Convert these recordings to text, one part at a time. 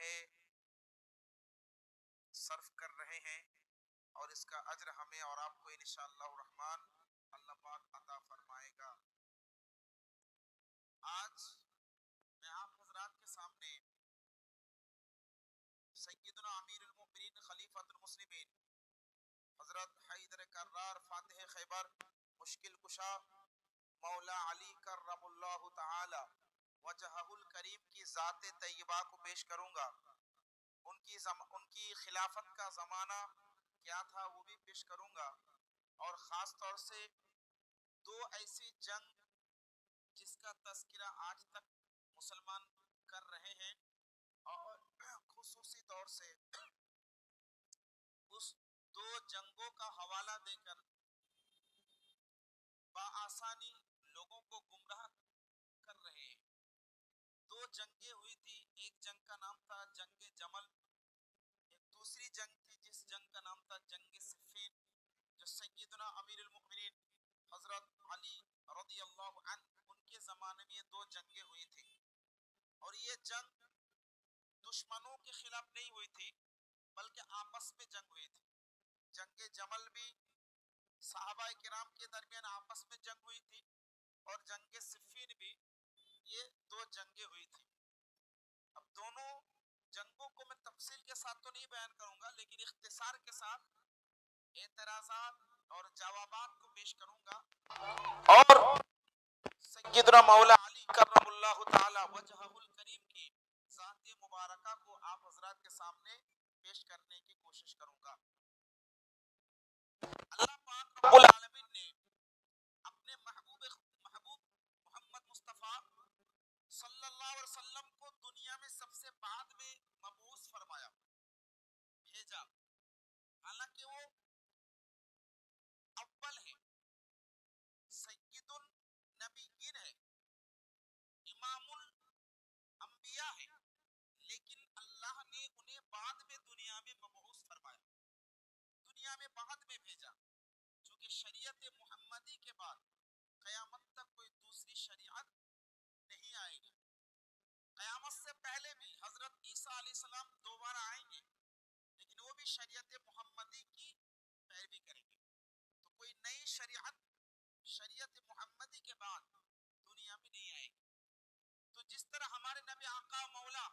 ہے صرف کر رہے ہیں، اور اس کا اجر ہمیں اور آپ کو انشاءاللہ الرحمن اللہ پاک عطا فرمائے گا۔ آج میں آپ حضرات کے سامنے سیدنا امیر المؤمنین خلیفۃ المسلمین حضرت حیدر کرار فاتح خیبر مشکل کشا مولا علی کرم اللہ تعالی وجہہ الکریم کی ذات طیبہ کو پیش کروں گا۔ ان کی خلافت کا زمانہ کیا تھا وہ بھی پیش کروں گا، اور خاص طور سے دو ایسی جنگ جس کا تذکرہ آج تک مسلمان کر رہے ہیں، اور خصوصی طور سے اس دو جنگوں کا حوالہ دے کر بآسانی لوگوں کو گمراہ کر رہے ہیں۔ دو جنگیں ہوئی تھی، ایک جنگ کا نام تھا جنگ جمل، ایک دوسری جنگ تھی جس جنگ کا نام تھا جنگ صفین، جو سیدنا امیر المؤمنین حضرت علی رضی اللہ عنہ ان کے زمانے میں یہ دو جنگیں ہوئی تھی۔ اور یہ جنگ دشمنوں کے خلاف نہیں ہوئی تھی بلکہ آپس میں جنگ ہوئی تھی۔ جنگ جمل بھی صحابہ کرام کے درمیان آپس میں جنگ ہوئی تھی، اور جنگ صفین بھی، یہ دو جنگیں ہوئی تھی۔ اب دونوں جنگوں کو میں تفصیل کے ساتھ تو نہیں بیان کروں گا، لیکن اختصار کے ساتھ اعتراضات اور جوابات کو پیش کروں گا، اور سیدنا مولا علی کرم اللہ تعالی وجہہ الکریم کی ذات مبارکہ کو آپ حضرات کے سامنے پیش کرنے کی کوشش کروں گا۔ اللہ پاک رب العالمین نے اپنے محبوب محمد مصطفیٰ صلی اللہ علیہ وسلم کو دنیا میں سب سے بعد میں مبعوث فرمایا، بھیجا، حالانکہ وہ اول ہے، سید النبیین ہے، امام الانبیاء ہے، لیکن اللہ نے انہیں بعد میں دنیا میں مبعوث فرمایا، دنیا میں بعد میں بھیجا، چونکہ شریعت محمدی کے بعد قیامت تک کوئی دوسری شریعت نہیں آئے گی۔ قیامت سے پہلے بھی حضرت عیسیٰ علیہ السلام دوبارہ آئیں گے، لیکن وہ بھی شریعت محمدی کی پیروی کریں گے۔ تو کوئی نئی شریعت محمدی کے بعد دنیا میں نہیں آئے گی۔ تو جس طرح ہمارے نبی آقا مولا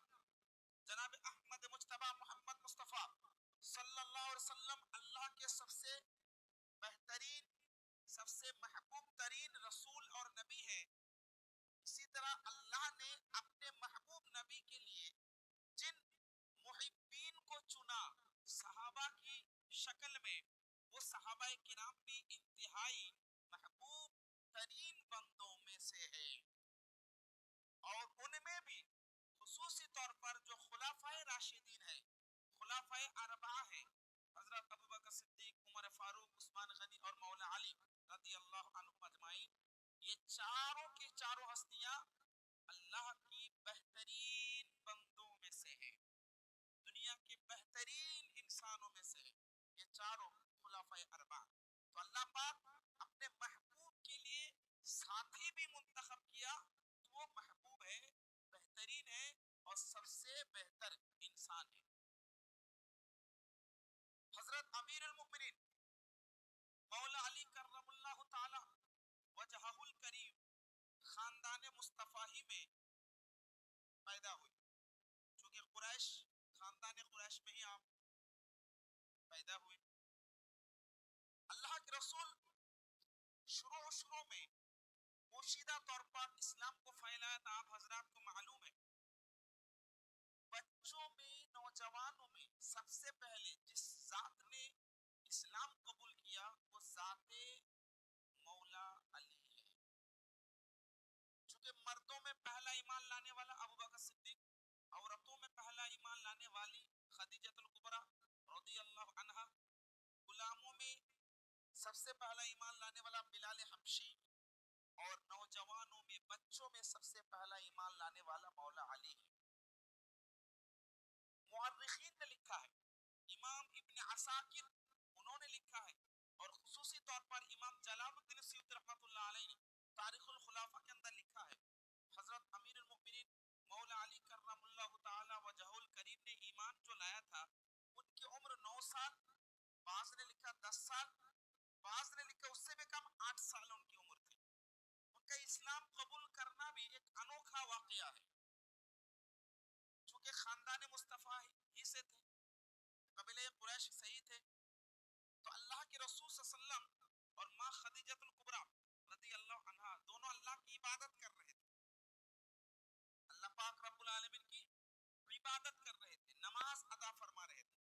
جناب احمد مجتبی محمد مصطفیٰ صلی اللہ علیہ وسلم اللہ کے سب سے بہترین، سب سے محبوب ترین رسول اور نبی ہیں، اسی طرح اللہ نے اپنے محبوب نبی کے لیے جن محبین کو چنا صحابہ کی شکل میں، وہ صحابہ کرام بھی انتہائی محبوب ترین بندوں میں سے ہے، اور ان میں بھی خصوصی طور پر جو خلفائے راشدین ہیں، خلفائے اربعہ ہیں، حضرت ابوبکر صدیق، عمر فاروق، عثمان غنی اور مولا علی رضی اللہ عنہم اجمعین، یہ چاروں کی چاروں ہستیاں اللہ کی بہترین بندوں میں سے ہیں، دنیا کے بہترین انسانوں میں سے ہیں، یہ چاروں خلفائے اربعہ۔ تو اللہ پاک اپنے محبوب کے لیے ساتھی بھی منتخب کیا، تو وہ محبوب ہے، بہترین ہے، اور سب سے بہتر انسان ہے۔ حضرت امیر المؤمنین مولا علی کرم اللہ تعالی وجہہ الکریم خاندان مصطفی میں پیدا ہوئی، چونکہ قریش، خاندان قریش میں ہی آپ پیدا ہوئے۔ اللہ کے رسول شروع میں پوشیدہ طور پر اسلام کو پھیلایا تھا، آپ حضرات کو معلوم ہے۔ بچوں میں، نوجوانوں میں سب سے پہلے جس ذات نے اسلام قبول کیا وہ ذات مولا علی ہے، چونکہ مردوں میں پہلا ایمان لانے والا ابوبکر صدیق، عورتوں میں پہلا ایمان لانے والی خدیجہ الکبریٰ رضی اللہ عنہا، غلاموں میں سب سے پہلا ایمان لانے والا بلال حبشی، اور نوجوانوں میں، بچوں میں سب سے پہلا ایمان لانے والا مولا علی ہے۔ مورخین نے لکھا ہے، امام ابن عساکر انہوں نے لکھا ہے، اور خصوصی طور پر امام جلال الدین سیوطی رحمۃ اللہ علیہ نے تاریخ الخلافہ کے اندر لکھا ہے، حضرت امیر المؤمنین مولا علی کرم اللہ تعالی وجہ الکریم نے ایمان جو لایا تھا ان کی عمر 9 سال، بعض نے لکھا 10 سال، بعض نے لکھا اس سے بھی کم 8 سال ان کی عمر تھی۔ ان کا اسلام قبول کرنا بھی ایک انوکھا واقعہ ہے، چونکہ خاندان مصطفیٰ ہی سے تھے، قبیلہ قریش سے ہی تھے، تو اللہ کے رسول صلی اللہ علیہ وسلم اور ماں خدیجۃ الکبریٰ رضی اللہ عنہا دونوں اللہ کی عبادت کر رہے تھے، اللہ پاک رب العالمین کی عبادت کر رہے تھے، نماز ادا فرما رہے تھے۔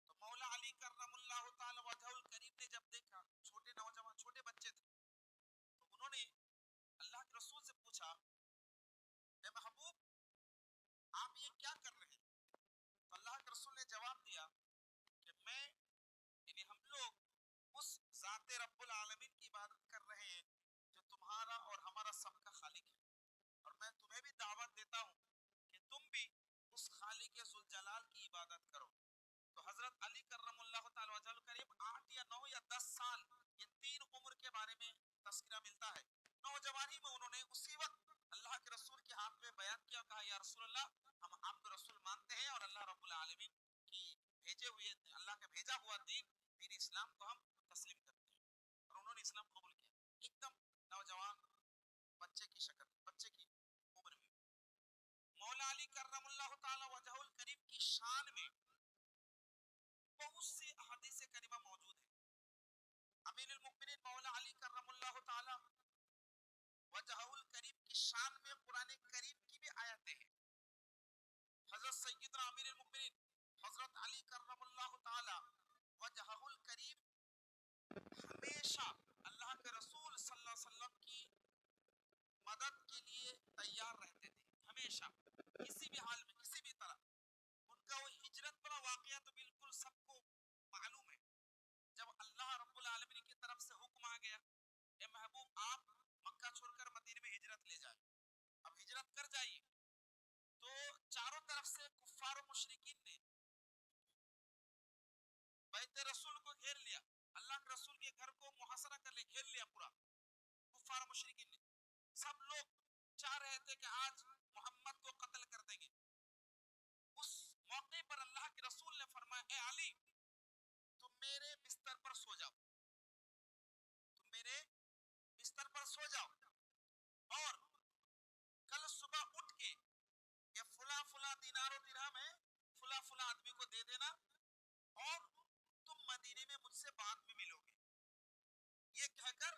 تو مولا علی کرم اللہ تعالی وجہ الکریم نے جب دیکھا، چھوٹے نوجوان چھوٹے بچے تھے، تو انہوں نے اللہ کے رسول سے پوچھا، اے محبوب آپ یہ کیا کر رہے ہیں؟ تو اللہ کے رسول نے جواب دیا کہ میں یعنی ہم لوگ اس ذات رب العالمین کی عبادت کر رہے ہیں جو تمہارا اور ہمارا سب کا خالق ہے، اور میں تمہیں بھی دعوت دیتا ہوں کہ تم بھی اس خالق ذوالجلال کی عبادت کرو۔ تو حضرت علی کرم اللہ تعالی وجہ الکریم 8 یا 9 یا 10 سال یہ 3 عمر کے بارے میں تذکرہ ملتا ہے، نوجوانی میں انہوں نے اسی وقت اللہ کے رسول کے ہاتھ میں بیعت کیا، کہا یا رسول اللہ ہم آپ کو رسول مانتے ہیں اور اللہ رب العالمین کی بھیجے ہوئے اللہ کا بھیجا ہوا دین اسلام کو ہم تسلیم کرتے ہیں، اور انہوں نے اسلام قبول کیا ایک دم نوجوان بچے کی شکل، بچے کی عمر میں۔ مولا علی کرم اللہ تعالی وجہ الکریم کی شان میں بہت سی احادیث کریمہ موجود ہیں۔ امیر المؤمنین مولا علی کرم اللہ تعالی وجہ الکریم کی شان میں قرآن کریم کی بھی آیتیں ہیں۔ حضرت سیدنا امیر المؤمنین حضرت علی کرم اللہ تعالی وجہ الکریم ہمیشہ اللہ کے رسول صلی اللہ علیہ وسلم کی مدد کے لیے تیار رہتے تھے، ہمیشہ کسی بھی حال میں کسی بھی طرح۔ ان کا وہ ہجرت والا واقعہ تو بالکل سب کو معلوم ہے، جب اللہ رب العالمین کی طرف سے حکم آ گیا اے محبوب آپ مکہ چھوڑ کر مدینے میں ہجرت لے جائیں، اب ہجرت کر جائیے، تو چاروں طرف سے کفار و مشرکین نے بیت رسول کو گھیر لیا، اللہ کے رسول کے گھر کو محاصرہ کر لیا، گھیر لیا پورا کفار و مشرکین نے۔ سب لوگ چاہ رہے تھے کہ آج محمد کو قتل کر دیں گے۔ اس موقع پر اللہ کے رسول نے فرمایا اے علی تم میرے بستر پر سو جاؤ، تم میرے بستر پر سو جاؤ، اور کل صبح اٹھ کے یہ فلاں فلاں دینار و درہم ہے فلاں فلاں آدمی کو دے دینا، اور تم مدینے میں مجھ سے بعد میں ملو گے۔ یہ کہہ کر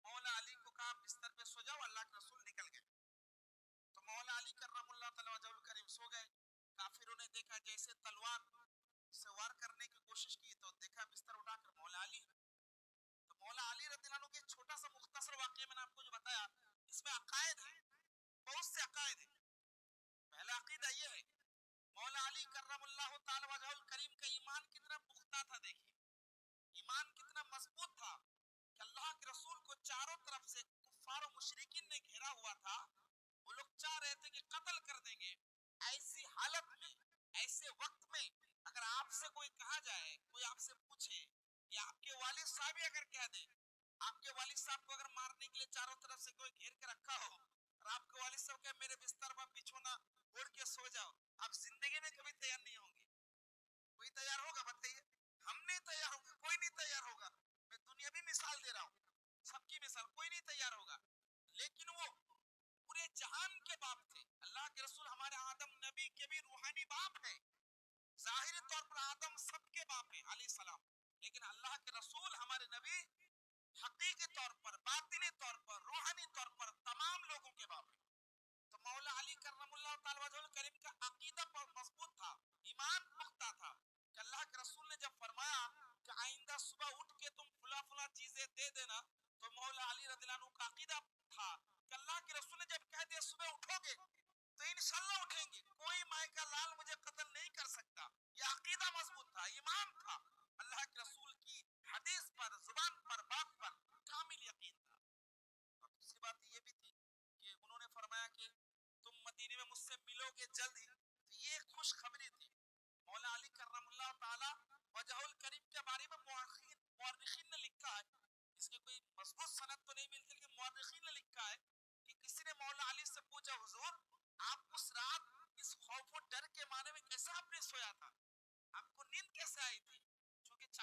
مولا علی کو کہا بستر پہ سو جاؤ، اللہ کے رسول نکل گئے۔ تو مولا علی کرم اللہ تعالی وجہ الکریم سو گئے۔ کافروں نے دیکھا جیسے تلوار سے وار کرنے کی کوشش کی، تو دیکھا بستر اٹھا کر مولا علی، تو مولا علی رضی اللہ عنہ کے چھوٹا سا مختصر واقعہ میں نے آپ کو جو بتایا اس میں عقائد ہیں، بہت سے عقائد ہیں۔ پہلا عقیدہ یہ ہے مولا علی کرم اللہ تعالی وجہ الکریم کا ایمان کتنا پختہ تھا، دیکھیے ایمان کتنا مضبوط تھا کہ اللہ کے رسول کو چاروں طرف سے کفار و مشرکین نے گھیرا ہوا تھا، وہ لوگ چاہ رہے تھے کہ قتل کر دیں گے۔ ایسی حالت میں ایسے وقت میں اگر آپ سے کوئی کہا جائے، کوئی آپ سے پوچھے، یا آپ کے والد صاحب ہی اگر کہہ دے، آپ کے والد صاحب کو اگر مارنے کے لیے چاروں طرف سے کوئی گھیر کے رکھا ہو، اور آپ کے والد صاحب کہ میرے بستر پر بچھونا اوڑھ کے سو جاؤ، آپ زندگی میں کبھی تیار نہیں ہوں گے۔ کوئی تیار ہوگا بتائیے؟ ہم نہیں تیار ہوں گے، کوئی نہیں تیار ہوگا۔ میں دنیاوی مثال دے رہا ہوں، سب کی مثال، کوئی نہیں تیار ہوگا۔ لیکن وہ پورے جہان کے باپ تھے، اللہ کے رسول ہمارے آدم نبی کے بھی روحانی باپ ہیں، ظاہری طور پر آدم سب کے باپ ہیں علیہ السلام، لیکن اللہ کے رسول ہمارے نبی حقیقی طور پر، باطنی طور پر، روحانی طور پر تمام لوگوں کے باپ ہیں۔ تو مولا علی کرم اللہ تعالی وجہ الکریم کا عقیدہ مضبوط تھا، ایمان پختہ تھا، کہ اللہ کے رسول نے جب فرمایا کہ آئندہ صبح اٹھ کے تم فلاں فلاں چیزیں دے دینا، تو مولا علی رضی اللہ عنہ کا عقیدہ تھا کہ اللہ کے رسول نے جب کہہ دیا صبح اٹھو گے تو انشاءاللہ اٹھیں گے، کوئی مائے کا لال مجھے قتل نہیں کر سکتا۔ یہ عقیدہ مضبوط تھا، ایمان تھا، اللہ کے رسول کی حدیث پر، زبان پر، بات پر کامل یقین تھا۔ اور دوسری بات یہ بھی تھی کہ انہوں نے فرمایا کہ تم مدینے میں مجھ سے ملو گے جلد ہی، تو یہ ایک خوشخبری تھی۔ مولا علی کرم اللہ تعالی وجہ الکریم کے بارے میں مورخین نے لکھا ہے، اس کی کوئی مضبوط سند تو نہیں ملتی، لیکن مورخین نے لکھا ہے کہ کسی نے مولا علی سے پوچھا حضور آپ اس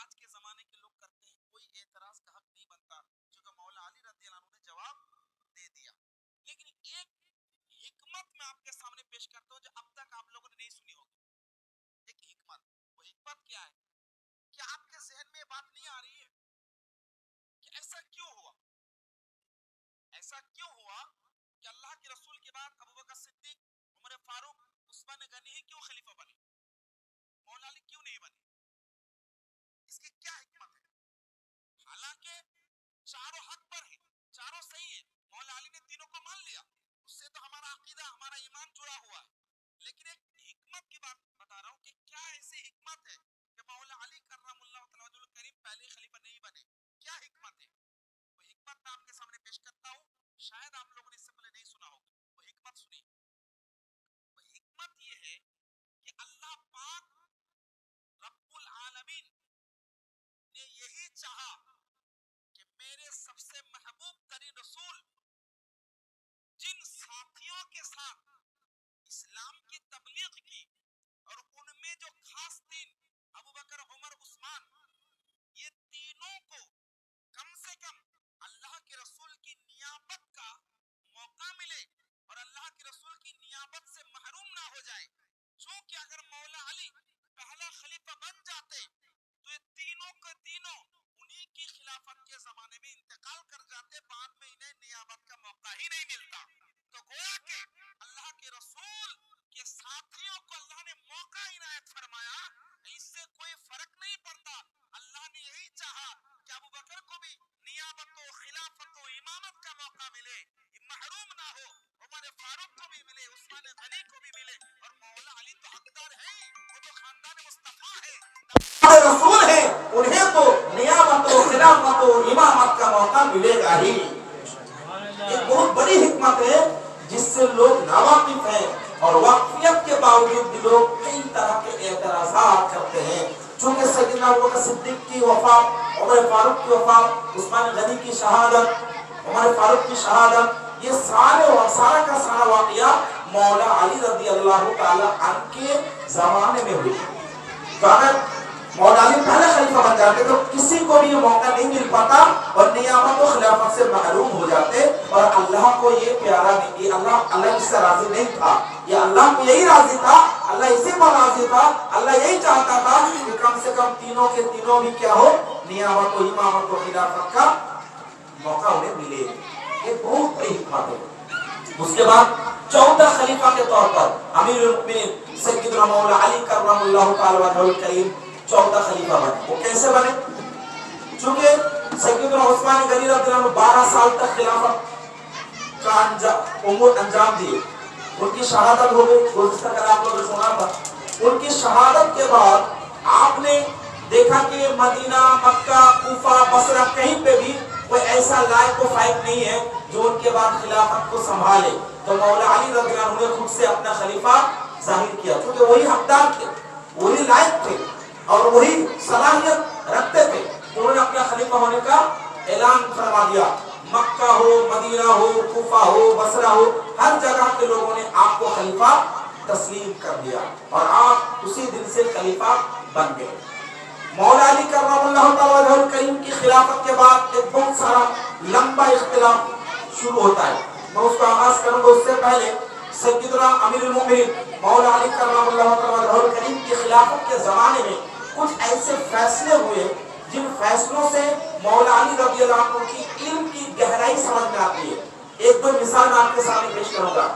آج کے زمانے کے لوگ کرتے ہیں، کوئی اعتراض کا حق نہیں بنتا کیونکہ مولا علی رضی اللہ عنہ نے جواب دے دیا. لیکن ایک حکمت میں آپ کے سامنے پیش کرتا ہوں جو اب تک آپ لوگوں نے نہیں سنی ہوگی. ایک حکمت، وہ حکمت کیا ہے؟ کیا آپ کے ذہن میں یہ بات نہیں آ رہی ہے کہ ایسا کیوں ہوا؟ ایسا کیوں ہوا کہ اللہ کے رسول کے بعد ابوبکر صدیق، عمر فاروق، عثمان غنی ہی کیوں خلیفہ بنے، مولا علی کیوں نہیں بنے؟ اس کی کیا حکمت ہے؟ حالانکہ چاروں حق پر ہیں، چاروں صحیح ہیں، مولا علی نے تینوں کو مان لیا، اس سے تو ہمارا عقیدہ، ہمارا ایمان جڑا ہوا ہے. لیکن ایک حکمت کی بات بتا رہا ہوں کہ کیا ایسی حکمت ہے کہ مولا علی کرم اللہ تعالی وجہ الکریم پہلے خلیفہ نہیں بنے؟ کیا حکمت ہے؟ وہ حکمت میں آپ کے سامنے پیش کرتا ہوں، شاید آپ لوگوں نے اس سے پہلے نہیں سنا ہوگا. وہ حکمت سنی. وہ حکمت یہ ہے کہ اللہ پاک رب العالمین نے یہی چاہا کہ میرے سب سے محبوب ترین رسول جن ساتھیوں کے ساتھ اسلام کی تبلیغ کی، اور ان میں جو خاص تین ابو بکر، عمر، عثمان، یہ تینوں کو کم سے کم اللہ کے رسول کی نیابت کا موقع ملے اور اللہ کے رسول کی نیابت سے محروم نہ ہو جائے. چونکہ اگر مولا علی پہلا خلیفہ بن جاتے تو یہ تینوں کے تینوں انہی کی خلافت کے زمانے میں انتقال کر جاتے، بعد میں انہیں نیابت کا موقع ہی نہیں ملتا. تو گویا کہ اللہ کے رسول کے ساتھیوں کو اللہ نے موقع عنایت فرمایا. اس سے کوئی فرق نہیں پڑتا، اللہ نے یہی چاہا کہ ابو بکر کو بھی نیابت و خلافت و امامت کا موقع ملے، محروم نہ ہو، عمر فاروق کو بھی ملے، عثمان غنی کو بھی ملے، اور مولا علی تو حقدار ہے، وہ تو خاندان مصطفیٰ ہے، رسول ہے، انہیں تو نیابت و خلافت و امامت کا موقع ملے گا ہی. یہ بہت بڑی حکمت ہے جس سے لوگ ناواقف ہیں، اور واقفیت کے باوجود بھی لوگ کئی طرح کے اعتراضات کرتے ہیں. چونکہ سیدنا ابوبکر صدیق کی وفات، عمر فاروق کی وفات، عثمان غنی کی شہادت، عمر فاروق کی شہادت، یہ سارا کا سارا واقعہ مولا علی رضی اللہ تعالی عنہ کے زمانے میں ہوئی. تو اگر مولا علی پہلے خلیفہ بن جاتے تو کسی کو بھی یہ موقع نہیں مل پاتا اور نیابت و خلافت سے محروم ہو جاتے، اور اللہ کو یہ پیارا نہیں، یہ اللہ اس سے راضی نہیں تھا. یہ اللہ کو یہی راضی تھا، اللہ اسی پر راضی تھا، اللہ یہی چاہتا تھا کہ کم سے کم تینوں کے تینوں بھی کیا ہو، نیابت و امامت و خلافت کا موقع انہیں ملے. یہ بہت بڑی حکمت ہے. اس کے بعد چوتھا خلیفہ کے طور پر امیر المؤمنین سیدنا مولا علی کرم اللہ تعالی وجہہ الکریم چوتھا خلیفہ بنے. وہ کیسے بنے؟ چونکہ سیدنا عثمان غنی رضی اللہ عنہ 12 سال تک خلافت کا امور انجام دیے. ان کی شہادت ہو گئی، گزشتہ کل آپ لوگوں نے سنا تھا. ان کی شہادت کے بعد آپ نے دیکھا کہ مدینہ، مکہ، کوفہ، بصرہ کہیں پہ بھی کوئی ایسا لائق و فائق نہیں ہے جو ان کے بعد خلافت کو سنبھالے. تو مولا علی رضی اللہ عنہ نے خود سے اپنا خلیفہ ظاہر کیا، کیونکہ وہی حقدار تھے، وہی لائق تھے اور وہی صلاحیت رکھتے تھے. تو انہوں نے اپنا خلیفہ ہونے کا اعلان فرما دیا. مکہ ہو، مدینہ ہو، کوفہ ہو، بصرہ ہو، ہر جگہ کے لوگوں نے آپ کو خلیفہ تسلیم کر دیا اور آپ اسی دن سے خلیفہ بن گئے. مولا علی کرم اللہ تعالی وجہہ الکریم کی خلافت کے بعد ایک بہت سارا لمبا اختلاف شروع ہوتا ہے. میں اس کو آغاز کروں گا. اس سے پہلے سیدنا امیر المؤمنین مولا علی کرم اللہ تعالی وجہہ الکریم کی خلافت کے زمانے میں کچھ ایسے فیصلے ہوئے جن فیصلوں سے مولا علی رضی اللہ عنہ کی علم کی گہرائی سمجھ میں آتی ہے. ایک دو مثال میں آپ کے سامنے پیش کروں گا.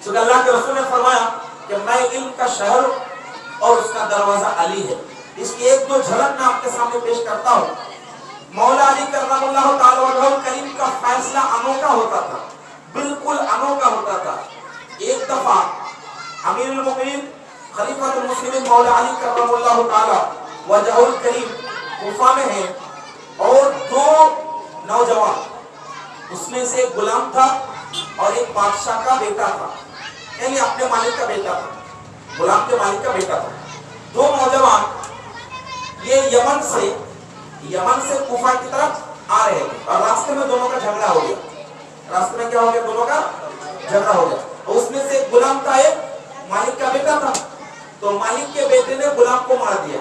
چونکہ اللہ کے رسول نے فرمایا کہ میں علم کا شہر اور اس کا دروازہ علی ہے. اس کی ایک دو جھلک میں آپ کے سامنے پیش کرتا ہوں. مولا علی کرم اللہ تعالی وجہہ الکریم کا فیصلہ انوکھا ہوتا تھا، بالکل انوکھا ہوتا تھا. ایک دفعہ امیر المؤمنین خلیفۃ المسلمین مولا علی کرم اللہ تعالی وجہہ الکریم کوفہ میں ہیں اور دو نوجوان، اس میں سے ایک غلام تھا اور ایک بادشاہ کا بیٹا تھا، یعنی اپنے مالک کا بیٹا تھا، غلام کے مالک کا بیٹا تھا. دو نوجوان یہ یمن سے کوفہ کی طرف آ رہے تھے اور راستے میں دونوں کا جھگڑا ہو گیا. راستے میں کیا ہو گیا؟ دونوں کا جھگڑا ہو گیا. اور اس میں سے ایک غلام تھا، ایک مالک کا بیٹا تھا. تو مالک کے بیٹے نے غلام کو مار دیا.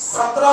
17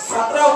17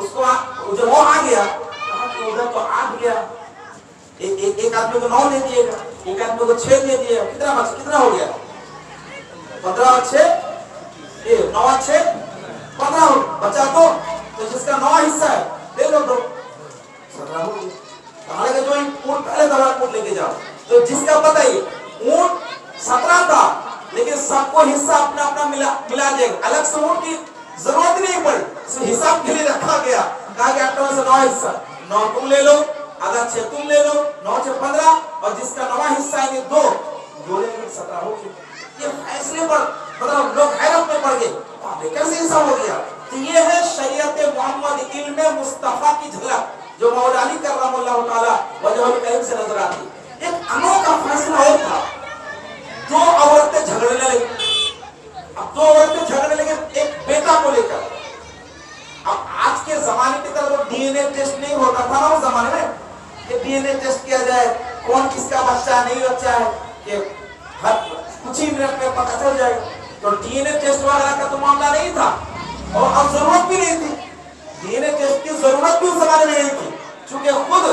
اس کو جب وہ آ گیا کہا کہ ادھر تو آ گیا ایک آدمی کو 9 دے دیے گا, ایک آدمی کو 6 دے دیے گا, کتنا ہو گیا 15 اور 6 9 اور 6 15 بچا تو جس کا 9 حصہ ہے دے لو تو 17 ہو گیا. حالانکہ جو اونٹ پہلے دبا اونٹ لے کے جاؤ تو جس کا پتہ ہی اونٹ 17 تھا لیکن سب کو حصہ اپنا اپنا ملا دے گا, الگ سے اونٹ کی ضرورت نہیں پڑی, صرف حساب کے لیے رکھا گیا, کہا کہ 8 سے 9 حصہ 9 تم لے لو, آدھا 6 تم لے لو, 9 سے 15 اور جس کا 9 حصہ ہے 2 جوڑے میں 17 ہو گئے. یہ فیصلے پر مطلب لوگ حیرت میں پڑ گئے کیسے ایسا ہو گیا. تو یہ ہے شریعت محمد علم مصطفیٰ کی جھلک جو مولا علی کرم اللہ تعالی وجہ الکریم سے نظر آتی. ایک انوکھا فیصلہ اور تھا, 2 عورتیں جھگڑنے لگی, اب 2 عورتیں جھگڑنے لگے ایک بیٹا کو لے کر. اب آج کے زمانے کی طرح ڈی این اے ٹیسٹ نہیں ہوتا تھا نا اس زمانے میں کہ ڈی این اے ٹیسٹ کیا جائے کون کس کا بچہ ہے نہیں بچہ ہے کہ ہر کچھ ہی منٹ میں پتہ چل جائے گا. تو ڈی این اے ٹیسٹ وغیرہ کا تو معاملہ نہیں تھا اور اب ضرورت بھی نہیں تھی. ڈی این اے ٹیسٹ کی ضرورت بھی اس زمانے میں نہیں تھی چونکہ خود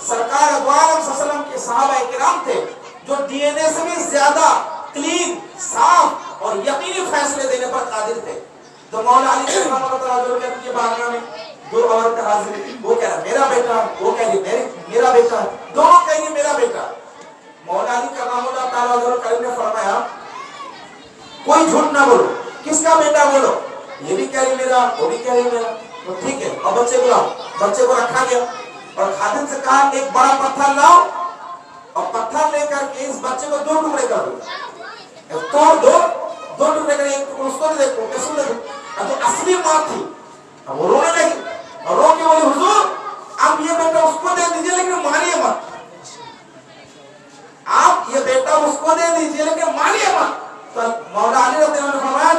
سرکار دو عالم صلی اللہ علیہ وسلم کے صحابہ کرام تھے جو ڈی این اے سے بھی زیادہ کلین, صاف اور یقینی فیصلے دینے پر قادر تھے. تو مولا علی کرم اللہ تعالی کے بارگاہ میں 2 عورتیں حاضر, وہ کہہ رہا میرا بیٹا, وہ کہہ رہی میرا بیٹا, دونوں کہیں گے میرا بیٹا. مولا علی کرم اللہ تعالی نے فرمایا کوئی جھوٹ نہ بولو, کس کا بیٹا بولو, یہ بھی کہہ رہی میرا, وہ بھی کہہ رہی میرا. تو ٹھیک ہے, اور بچے کو لاؤ. بچے کو رکھا گیا اور خادم سے کہا ایک بڑا پتھر لاؤ اور پتھر لے کر کے اس بچے کو 2 ٹکڑے کر دو, توڑ دو, 2 ٹکڑے کر ایک ٹکڑا اس کو دیکھو کیسے دیکھو. اب تو اصلی ماں تھی, اب وہ رونے لگی اور رو کے بولی حضور اب یہ بیٹا اس کو دے دیجئے لیکن ماریے مت, آپ یہ بیٹا اس کو دے دیجئے لیکن ماریے مت. تو مولا علی رضی اللہ عنہ نے فرمایا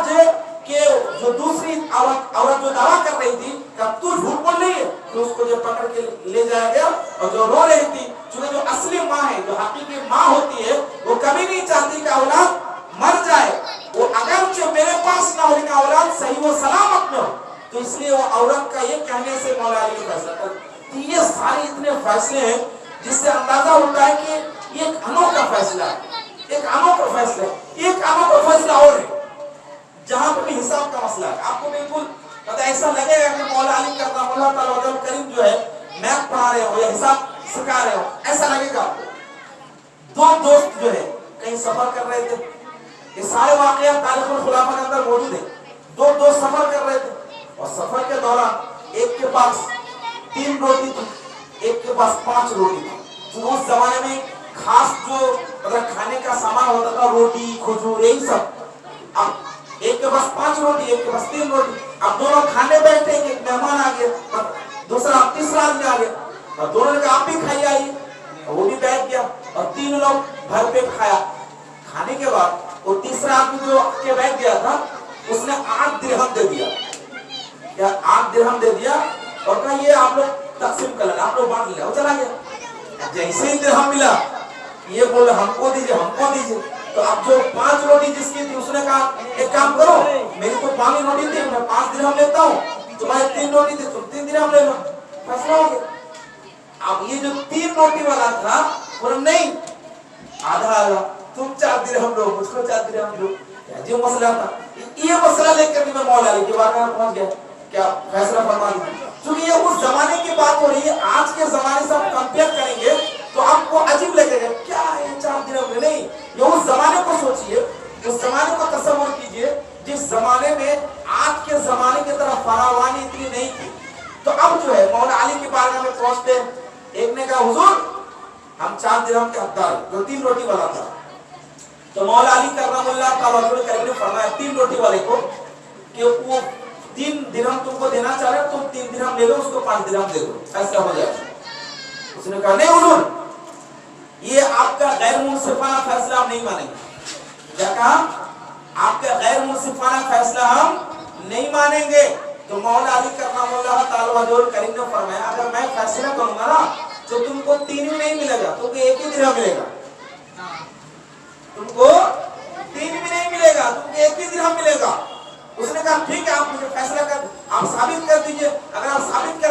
کہ جو دوسری عورت جو دعویٰ کر رہی تھی کہ اب تو جھوٹ بول رہی ہے, تو اس کو جو پکڑ کے لے جایا گیا اور جو رو رہی تھی چونکہ جو اصلی ماں ہے جو حقیقی ماں ہوتی ہے وہ کبھی نہیں چاہتی کہ اولاد مر جائے, وہ اگرچہ میرے پاس نہ ہو لیکن اولاد صحیح و سلامت میں ہو. تو اس لیے وہ عورت کا یہ کہنے سے مولا علی نے فیصلہ کر. یہ سارے اتنے فیصلے ہیں جس سے اندازہ ہوتا ہے کہ یہ ایک انوکھا فیصلہ ہے, ایک انوکھا فیصلہ ہے. ایک انوکھا فیصلہ اور ہے جہاں پہ بھی حساب کا مسئلہ ہے. آپ کو بالکل ایسا لگے گا کہ مولا علی کرم اللہ تعالی وجہ الکریم جو ہے میتھ پڑھا رہے ہو یا حساب سکھا رہے ہو, ایسا لگے گا. 2 دوست جو ہے کہیں سفر کر رہے تھے, یہ سارے واقعات تاریخ الخلافہ کے اندر موجود ہیں. 2 دوست سفر کر رہے تھے اور سفر کے دوران ایک کے پاس 3 روٹی تھی, ایک کے پاس 5 روٹی تھی. جو اس زمانے میں خاص جو مطلب کھانے کا سامان ہوتا تھا, روٹی کھجور یہی سب. اب ایک کے پاس 5 روٹی, ایک کے پاس 3 روٹی. اب دونوں کھانے بیٹھے, ایک مہمان آ گیا, دوسرا تیسرا آدمی آ گیا اور دونوں نے کہا آپ بھی کھائی آئیے, وہ بھی بیٹھ گیا اور 3 لوگ بھر پیٹ کھایا. کھانے کے بعد وہ تیسرا آدمی جو کے بیٹھ گیا تھا اس نے 8 درہم دے دیا, یا 8 درہم دے دیا اور کہا یہ آپ لوگ تقسیم کر لینا, آپ لوگ بانٹ لیں. وہ چلا گیا. جیسے ہی درہم ملا یہ بولے ہم کو دیجئے, ہم کو دیجئے. تو اب جو 5 روٹی جس کی تھی اس نے کہا ایک کام کرو, میری تو 5 روٹی تھی, میں 5 درہم لیتا ہوں, تمہاری 3 روٹی تھی تم 3 درہم لے لو. فیصلہ ہو گیا. اب یہ جو 3 روٹی والا تھا بولے نہیں آدھا آدھا, تم 4 درہم لو, مجھ کو 4 درہم دو. جو مسئلہ تھا یہ مسئلہ لے کر کے میں مولا علی کے بارگاہ میں پہنچ گیا, کیا فیصلہ فرما دیا. چونکہ یہ اس زمانے کی بات ہو رہی ہے, آج کے زمانے سے ہم کمپیئر کریں گے تو آپ کو عجیب لگے گا کیا ہے 4 درہم. نہیں, یہ اس زمانے کو سوچئے, اس زمانے کو تصور کیجئے جس زمانے میں آج کے زمانے کی طرح فراوانی اتنی نہیں تھی. تو اب جو ہے مولا علی کی بارگاہ میں پہنچتے, ایک نے کہا حضور ہم 4 درہم کے حقدار ہیں, جو 3 روٹی والا تھا. تو مولا علی کرم اللہ تعالی نے فرمایا 3 روٹی والے کو کہ وہ 3 درہم تم کو دینا چاہ رہے, تم 3 درہم لے لو, اس کو 5 درہم دے دو, ایسا ہو جائے. اس نے کہا نہیں حضور یہ آپ کا غیر منصفانہ فیصلہ ہم نہیں مانیں گے. کیا کہا؟ آپ کا غیر منصفانہ فیصلہ ہم نہیں مانیں گے. تو مولا علی کرم اللہ تعالی وجہ الکریم نے فرمایا اگر میں فیصلہ کروں گا نا تو تم کو 3 بھی نہیں ملے گا, تم کو 1 ہی درہم ملے گا. تم کو 3 بھی نہیں ملے گا, تم کو 1 درہم ملے گا. اس نے کہا ٹھیک ہے آپ مجھے فیصلہ کر, آپ ثابت کر دیجئے. اگر آپ ثابت کر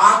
8।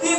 3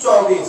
24।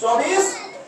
24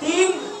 3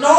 9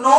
9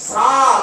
7।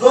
2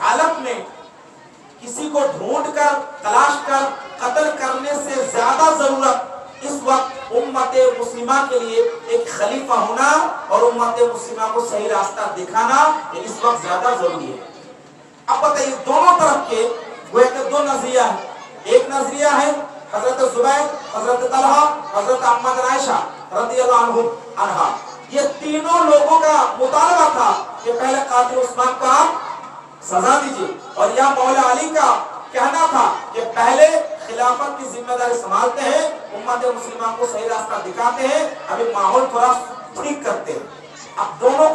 حالت میں کسی کو ڈھونڈ کر تلاش کر قتل کرنے سے زیادہ ضرورت اس وقت امت مسلمہ کے لیے ایک خلیفہ ہونا اور امت مسلمہ کو صحیح راستہ دکھانا یہ اس وقت زیادہ ضروری ہے۔ اب بتائیے دونوں طرف کے وہ ایک دو نظریہ ہے۔ ایک نظریہ ہے حضرت زبیر، حضرت طلحہ، حضرت عمہ جان عائشہ رضی اللہ عنہا، یہ تینوں لوگوں کا مطالبہ تھا کہ پہلے قاتل عثمان کو آپ سزا دیجیے، اور یا مولا علی کا کہنا تھا کہ پہلے خلافت کی ذمہ داری سنبھالتے ہیں، امت مسلمہ کو صحیح راستہ دکھاتے ہیں، ابھی ماحول تھوڑا ٹھیک کرتے ہیں۔ اب دونوں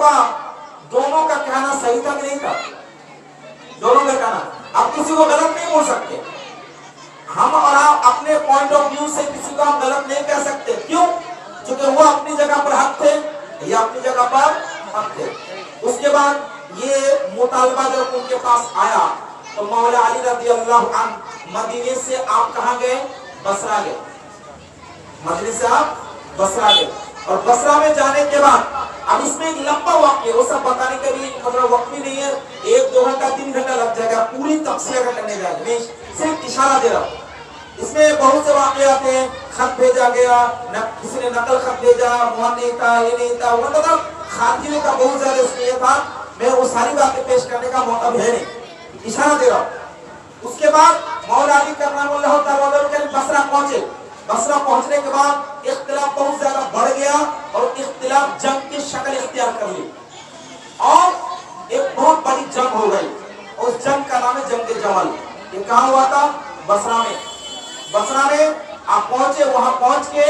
کا کہنا صحیح تھا کہ نہیں تھا؟ دونوں کا کہنا، اب کسی کو غلط نہیں بول سکتے، ہم اور آپ اپنے پوائنٹ آف ویو سے کسی کو ہم غلط نہیں کہہ سکتے۔ کیوں؟ چونکہ وہ اپنی جگہ پر حق تھے یا اپنی جگہ پر حق تھے۔ اس کے بعد یہ مطالبہ جب ان کے پاس آیا تو مولا علی رضی اللہ عنہ مدینے سے آپ کہاں گئے؟ بصرہ گئے۔ مدینے سے آپ بصرہ گئے، اور بصرہ میں جانے کے بعد اب اس میں ایک لمبا واقعہ وہ سب بتانے کا بھی مطلب وقت بھی نہیں ہے، 1-2 گھنٹہ 3 گھنٹہ لگ جائے گا پوری تفصیل اگر کرنے جائے، میں صرف اشارہ دے رہا ہوں۔ اس میں بہت سے واقعات ہیں، خط بھیجا گیا، کسی نے نقل خط بھیجا، وہاں نہیں تھا، یہ نہیں تھا، وہ مطلب خارجیوں کا بہت زیادہ اس میں تھا، میں وہ ساری باتیں پیش کرنے کا موقع بھی ہے نہیں، اشارہ دے رہا ہوں۔ اس کے بعد مولا علی کرم اللہ تعالی بصرہ پہنچے۔ بصرہ پہنچنے کے بعد اختلاف بہت زیادہ بڑھ گیا اور اختلاف جنگ کی شکل اختیار کر لی، اور ایک بہت بڑی جنگ ہو گئی۔ اس جنگ کا نام ہے جنگ جمل۔ یہ کہاں ہوا تھا؟ بصرہ میں۔ بصرہ میں آپ پہنچے، وہاں پہنچ کے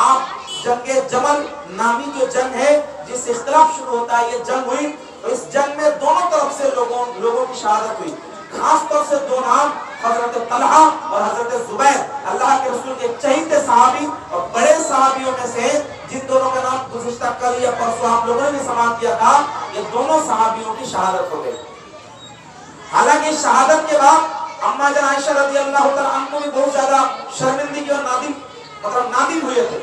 آپ جنگ جمل نامی جو جنگ ہے جس سے اختلاف شروع ہوتا ہے یہ جنگ ہوئی، اور اس جنگ میں دونوں طرف سے لوگوں کی شہادت ہوئی۔ خاص طور سے دو نام حضرت طلحہ اور حضرت زبیر، اللہ کے رسول کے چہیتے صحابی اور بڑے صحابیوں میں سے جن دونوں کا نام گزشتہ کل یا پرسوں آپ لوگوں نے بھی سماعت کیا تھا، یہ دونوں صحابیوں کی شہادت ہو گئی۔ حالانکہ شہادت کے بعد اما جان عائشہ رضی اللہ تعالیٰ عنہ کو بھی بہت زیادہ شرمندگی اور نادم ہوئے تھے۔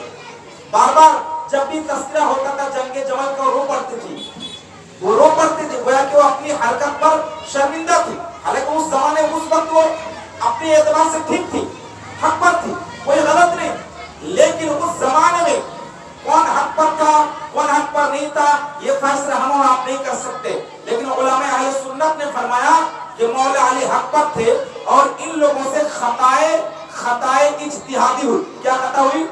بار بار جب بھی تذکرہ ہوتا تھا جنگ جمل کا رو پڑتی تھی، گویا کہ وہ اپنی حرکت پر شرمندہ تھی۔ حالانکہ اس زمانے اس وقت وہ اپنے اعتبار سے ٹھیک تھی، حق پر تھی، کوئی غلط نہیں، لیکن اس زمانے میں کون حق پر تھا کون حق پر نہیں تھا یہ فیصلہ ہم اور آپ نہیں کر سکتے، لیکن علماء اہل سنت نے فرمایا کہ مولا علی حق پر تھے، اور ان لوگوں سے خطائے اجتہادی ہوئی۔ کیا خطا ہوئی؟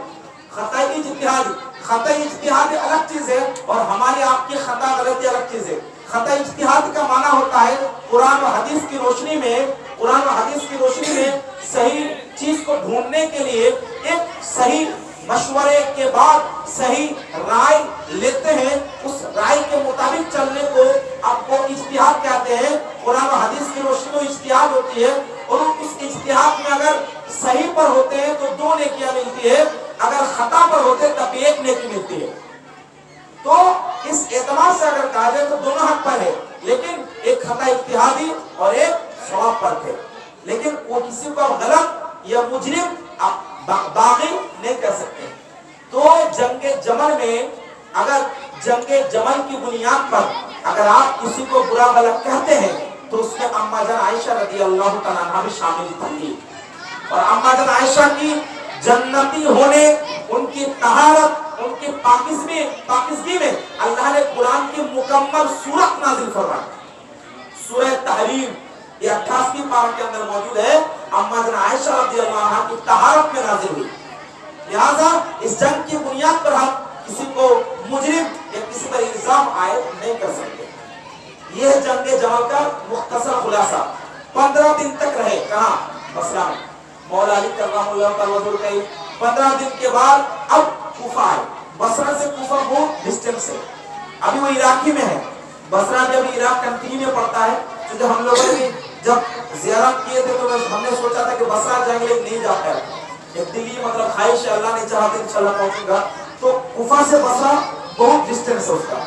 خطائے اجتہادی۔ خطا اجتہادی الگ چیز ہے اور ہماری آپ کی خطا غلطی الگ چیز ہے۔ خطا اجتہاد کا معنی ہوتا ہے قرآن و حدیث کی روشنی میں صحیح چیز کو ڈھونڈنے کے لیے ایک صحیح مشورے کے بعد صحیح رائے لیتے ہیں، اس رائے کے مطابق چلنے کو آپ کو اجتہاد کہتے ہیں۔ قرآن و حدیث کی روشنی میں اجتہاد ہوتی ہے، اور اس اجتہاد میں اگر صحیح پر ہوتے ہیں تو 2 نیکیاں ملتی ہے، اگر خطا پر ہوتے تب 1 نیکی ملتی ہے۔ تو اس اعتبار سے اگر کہا جائے تو دونوں حق پر ہے، لیکن ایک خطا اجتہادی اور ایک ثواب پر تھے، لیکن وہ کسی کو غلط یا مجرم باغی نہیں کر سکتے۔ تو جنگ جمل میں اگر جنگ جمل کی بنیاد پر اگر آپ کسی کو برا بھلا کہتے ہیں تو اس میں اما جان عائشہ رضی اللہ تعالیٰ عنہ بھی شامل تھی، اور اما جان عائشہ کی جنتی ہونے، ان کی طہارت، ان کی پاکیزگی میں اللہ نے قرآن کی مکمل سورت نازل فرمائی۔ سورہ تحریم یہ 88ویں پارہ کے اندر موجود ہے، اما جان عائشہ رضی اللہ عنہ کی طہارت میں نازل ہوئی۔ لہذا اس جنگ کی بنیاد پر ہم کسی کو مجرم یا کسی پر الزام عائد نہیں کر سکتے۔ یہ ہے جنگ جمل کا مختصر خلاصہ۔ 15 دن تک رہے کہاں؟ بصرہ میں۔ مولا علی کرم اللہ تعالیٰ وجہ کہیں 15 دن کے بعد اب کوفہ آئے۔ بصرہ سے کوفہ بہت ڈسٹنس ہے، ابھی وہ عراقی میں ہے۔ بصرہ جب عراق کنٹری میں پڑتا ہے، تو جب ہم لوگوں نے جب زیارت کیے تھے تو ہم نے سوچا تھا کہ بصرہ جائیں گے، نہیں جا پائے، ایک دلی مطلب خواہش ہے، اللہ نے چاہا تو انشاءاللہ پہنچوں گا۔ تو کوفہ سے بصرہ بہت ڈسٹنس ہے اس کا۔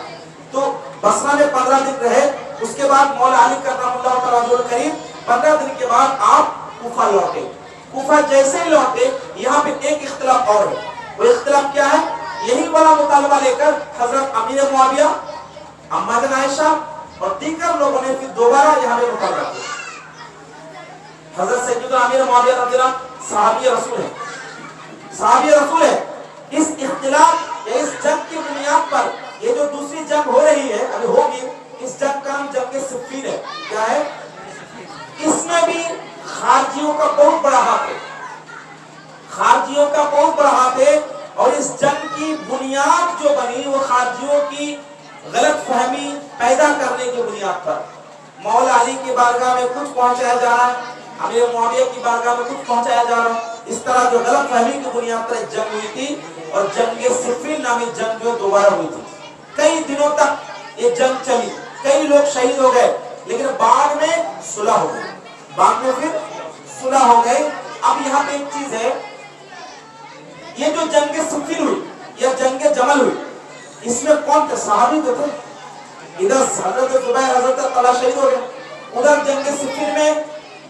تو بصرہ میں 15 دن رہے، اس کے بعد مولا علی کرم اللہ تعالیٰ وجہ کریم 15 دن کے بعد آپ کوفہ لوٹے۔ کوفہ جیسے ہی لوٹے، یہاں پہ ایک اختلاف اور ہے۔ وہ اختلاف کیا ہے؟ یہی بڑا مطالبہ لے کر حضرت امیر معاویہ، اما جان عائشہ اور دیگر لوگوں نے پھر دوبارہ یہاں پہ مقرر کیا. حضرت سیدنا امیر معاویہ رضی اللہ عنہ صحابی رسول ہے، صحابی رسول ہے. اس اختلاف یا اس جنگ کی بنیاد پر یہ جو دوسری جنگ ہو رہی ہے ابھی ہوگی، اس جنگ کا نام جنگ صفین ہے. کیا ہے؟ اس میں بھی خارجیوں کا بہت بڑا ہاتھ ہے، خارجیوں کا بہت بڑا ہاتھ ہے. اور اس جنگ کی بنیاد جو بنی وہ خارجیوں کی غلط فہمی پیدا کرنے کی بنیاد پر مولا علی کی بارگاہ میں کچھ پہنچایا جا رہا ہے، امیر معاویہ کی بارگاہ میں کچھ پہنچایا جا رہا ہے. اس طرح جو غلط فہمی کی بنیاد پر ایک جنگ ہوئی تھی اور جنگ صفین نامی جنگ جو دوبارہ ہوئی تھی. کئی دنوں تک یہ جنگ چلی، کئی لوگ شہید ہو گئے، لیکن بعد میں صلح ہو گئی، بعد میں پھر صلح ہو گئی. اب یہاں پہ ایک چیز ہے، یہ جو جنگ صفین ہوئی یا جنگ جمل ہوئی، اس میں کون تھے؟ صحابی تو تھے. ادھر حضرت زبیر حضرت طلحہ شہید ہو گئے، ادھر جنگ صفین میں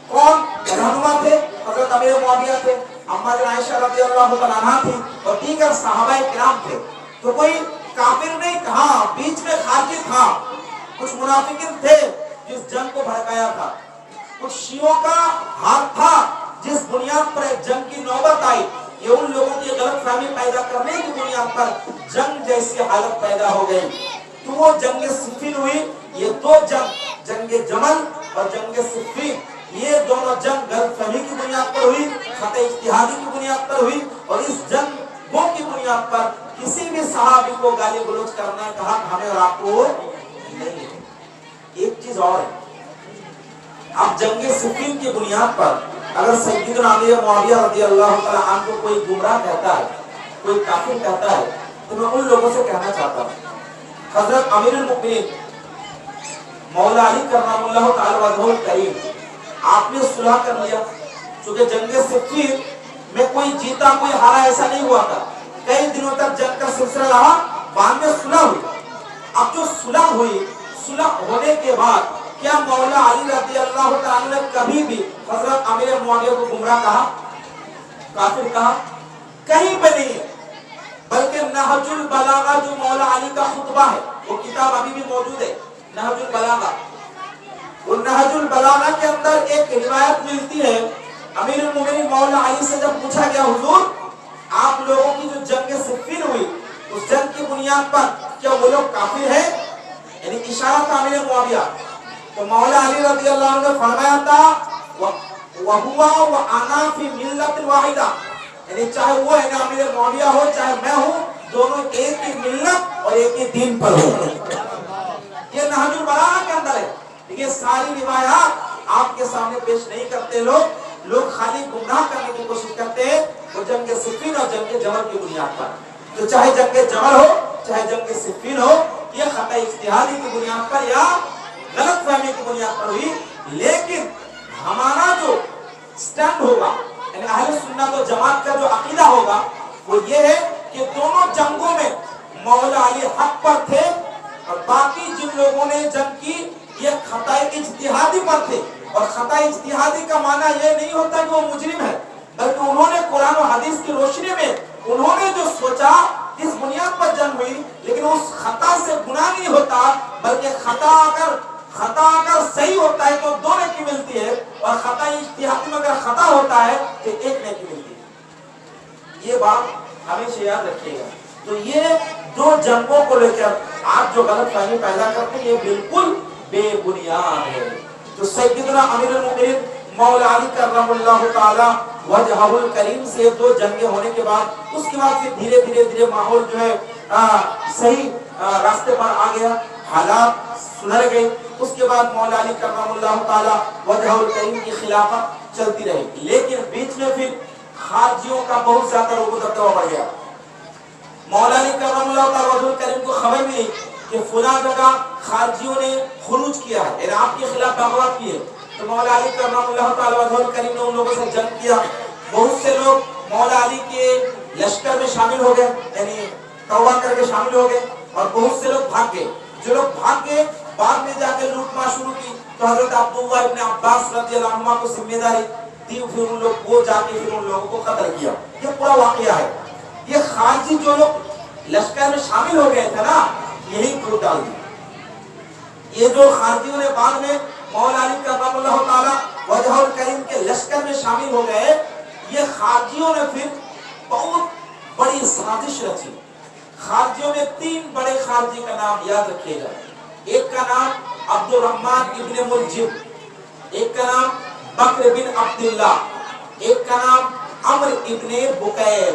کون رہنما تھے؟ حضرت امیر معاویہ تھے، اما جان عائشہ رضی اللہ تعالیٰ عنہا تھی اور دیگر صحابہ کرام تھے. تو کوئی کافر نہیں تھا، بیچ میں خارجی تھا، کچھ منافقین تھے جس جنگ کو بھڑکایا تھا، کچھ شیعوں کا ہاتھ تھا جس بنیاد پر ایک جنگ کی نوبت آئی. یہ ان لوگوں کی غلط فہمی پیدا کرنے کی بنیاد پر جنگ جیسی حالت پیدا ہو گئی. تو وہ جنگ صفین ہوئی. یہ دو جنگ، جنگ جمل اور جنگ صفین، یہ دونوں جنگ غلط فہمی کی بنیاد پر ہوئی، خطا اجتہادی کی بنیاد پر ہوئی. اور اس جنگوں کی بنیاد پر کسی بھی صحابی کو گالی گلوچ کرنے کا حق ہمیں اور آپ کو نہیں ہے. ایک چیز اور ہے، اب جنگ صفین کی بنیاد پر اگر سیدنا امیر معاویہ رضی اللہ تعالیٰ عنہ کو کوئی گمراہ کہتا ہے، کوئی کافر کہتا ہے، تو میں ان لوگوں سے کہنا چاہتا ہوں حضرت امیر المؤمنین مولا علی کرم اللہ تعالی وجہہ الکریم، آپ نے صلح کر لیا. چونکہ جنگ صفین میں کوئی جیتا کوئی ہارا ایسا نہیں ہوا تھا، کئی دنوں تک جنگ کا سلسلہ رہا، بعد میں صلح ہوئی. اب جو صلح ہوئی، صلح ہونے کے بعد کیا مولا علی رضی اللہ تعالی نے کبھی بھی حضرت امیر معاویہ کو گمراہ کہا، کافر کہا؟ کہیں پہ نہیں ہے. بلکہ نہج البلاغہ جو مولا علی کا خطبہ ہے، وہ کتاب ابھی بھی موجود ہے، نہج البلاغہ. وہ نہج البلاغہ کے اندر ایک روایت ملتی ہے، امیر المومنین مولا علی سے جب پوچھا گیا حضور آپ لوگوں کی جو جنگ صفین ہوئی اس جنگ کی بنیاد پر کیا وہ لوگ کافر ہیں؟ یعنی اشارہ تھا امیر معاویہ. تو مولا علی رضی اللہ عنہ نے فرمایا تھا وَهُوَ وَأَنَا فِي مِلَّةٍ وَاحِدَةٍ، یعنی چاہے وہ ہے نا امیر معاویہ ہو چاہے میں ہوں، دونوں ایک ہی ملت اور ایک ہی دین پر ہوں. یہ نہج البلاغہ کے اندر ہے. یہ ساری روایات آپ کے سامنے پیش نہیں کرتے لوگ خالی گمراہ کرنے کی کوشش کرتے ہیں. وہ جنگ صفین اور جنگ جمل کی بنیاد پر، تو چاہے جنگ جمل ہو چاہے جنگ صفین ہو، یہ خطا اجتہادی کی بنیاد پر یا غلط فہمی کی بنیاد پر ہوئی. لیکن ہمارا جو سٹینڈ ہوگا، یعنی اہل سنت و جماعت کا جو عقیدہ ہوگا وہ یہ ہے کہ دونوں جنگوں میں مولا علی حق پر تھے اور باقی جن لوگوں نے جنگ کی یہ خطا اجتہادی پر تھے. اور خطا اجتہادی کا معنی یہ نہیں ہوتا کہ وہ مجرم ہے، بلکہ انہوں نے قرآن و حدیث کی روشنی میں انہوں نے جو سوچا اس بنیاد پر جنگ ہوئی. لیکن اس خطا سے گناہ نہیں ہوتا، بلکہ خطا اگر صحیح ہوتا ہے تو دو نیکی ملتی ہے، اور خطا اجتہادی میں اگر خطا ہوتا ہے تو ایک نیکی ملتی ہے. یہ بات ہمیشہ یاد رکھیے گا. تو یہ دو جنگوں کو لے کر آپ جو غلط فہمی پیدا کرتے ہیں یہ بالکل بے بنیاد ہے. تو سیدنا امیر المؤمنین مولا علی کرم اللہ تعالی وجہہ الکریم سے دو جنگیں ہونے کے بعد اس کے بعد پھر دھیرے دھیرے ماحول جو ہے صحیح راستے پر آ گیا، حالات سدھر گئے. اس کے بعد مولا علی کرم اللہ تعالی وجہہ الکریم کی خلافت چلتی رہی. لیکن بیچ میں پھر خارجیوں کا بہت زیادہ روب و دبدبہ بڑھ گیا. مولا علی کرم اللہ تعالی وجہہ الکریم کو خبر ملی کہ فلاں جگہ خارجیوں نے خروج کیا ہے، یعنی آپ کے خلاف بغاوت کی ہے. تو مولا علی کرم اللہ تعالی وجہہ الکریم نے ان لوگوں سے جنگ کیا. بہت سے لوگ مولا علی کے لشکر میں شامل ہو گئے، یعنی توبہ کر کے شامل ہو گئے، اور بہت سے لوگ بھاگ گئے. جو لوگ بھاگ گئے بعد میں جا کے لوٹ مار شروع کی. تو حضرت عبداللہ ابن عباس رضی اللہ عنہ کو ذمہ داری دی، پھر ان لوگ وہ جا کے پھر ان لوگوں کو قتل کیا. یہ پورا واقعہ ہے. یہ خارجی جو لوگ لشکر میں شامل ہو گئے تھے نا، یہی گروپ ڈال دی. یہ جو خارجیوں نے بعد میں مولا علی کرم اللہ تعالی وجہ الکریم کے لشکر میں شامل ہو گئے، یہ خارجیوں نے پھر بہت بڑی سازش رچی. خارجیوں میں 3 بڑے خارجی کا نام یاد رکھیے گا. ایک کا نام عبد الرحمن ابن ملجم، ایک کا نام بکر بن عبداللہ، ایک کا نام عمر ابن بکیر.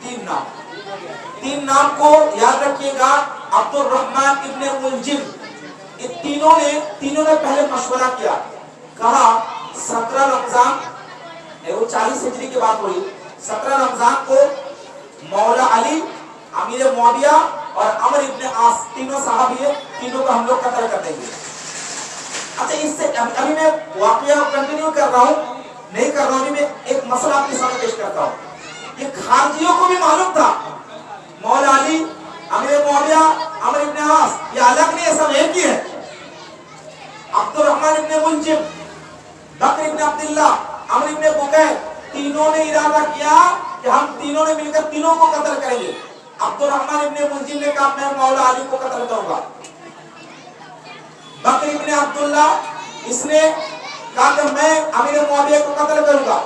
3 نام کو یاد رکھیے گا. عبد الرحمن ابن ملجم، یہ تینوں نے پہلے مشورہ کیا، کہا 17 رمضان، وہ 40 ہجری کی بات ہوئی، 17 رمضان کو مولا علی، امیر معاویہ اور عمر ابن عاص تینوں صحابی ہیں، تینوں کو ہم لوگ قتل کر دیں گے. اچھا اس سے ابھی میں واقعہ کنٹینیو کر رہا ہوں، نہیں کر رہا ہوں، میں ایک مسئلہ آپ کے سامنے پیش کرتا ہوں. یہ خارجیوں کو بھی معلوم تھا مولا علی، امیر معاویہ، عمر ابن عاص یہ الگ نہیں ہے، سب ایک ہی ہے. عبد الرحمن ابن ملجم، بکر ابن عبداللہ، عمر ابن بکیر، تینوں نے ارادہ کیا کہ ہم تینوں نے مل کر تینوں کو قتل کریں گے. عبد الرحمن ابن ملجم نے کہا میں مولا علی کو قتل کروں گا. بکر ابن عبداللہ اس نے کہا کہ میں امیر معاویہ کو قتل کروں گا،